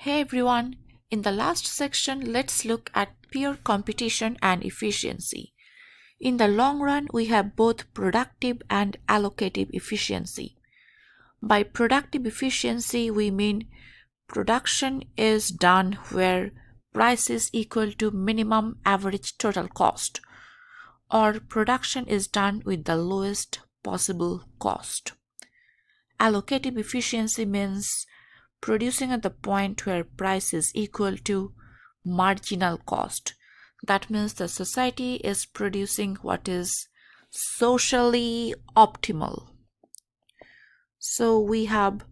Hey everyone, in the last section, let's look at peer competition and efficiency. In the long run, we have both productive and allocative efficiency. By productive efficiency, we mean production is done where price is equal to minimum average total cost, or production is done with the lowest possible cost. Allocative efficiency means producing at the point where price is equal to marginal cost. That means the society is producing what is socially optimal. So we have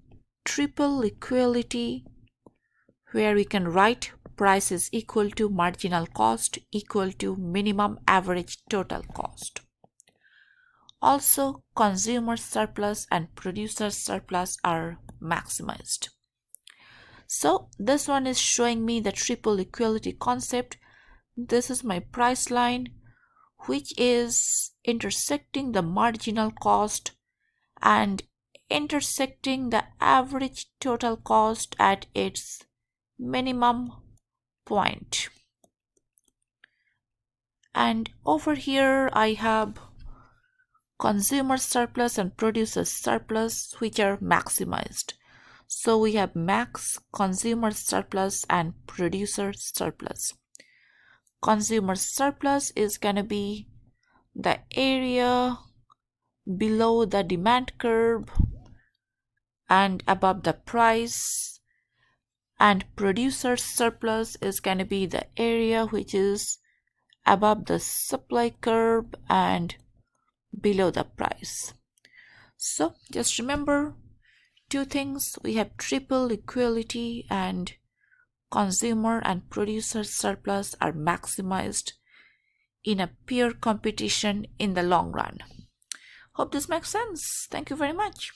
triple equality where we can write price is equal to marginal cost equal to minimum average total cost. Also, consumer surplus and producer surplus are maximized. So this one is showing me the triple equality concept. This is my price line, which is intersecting the marginal cost and intersecting the average total cost at its minimum point. And over here I have consumer surplus and producer surplus, which are maximized. So we have max, consumer surplus and producer surplus. Consumer surplus is going to be the area below the demand curve and above the price, and producer surplus is going to be the area which is above the supply curve and below the price. So just remember two things: we have triple equality and consumer and producer surplus are maximized in a peer competition in the long run. Hope this makes sense. Thank you very much.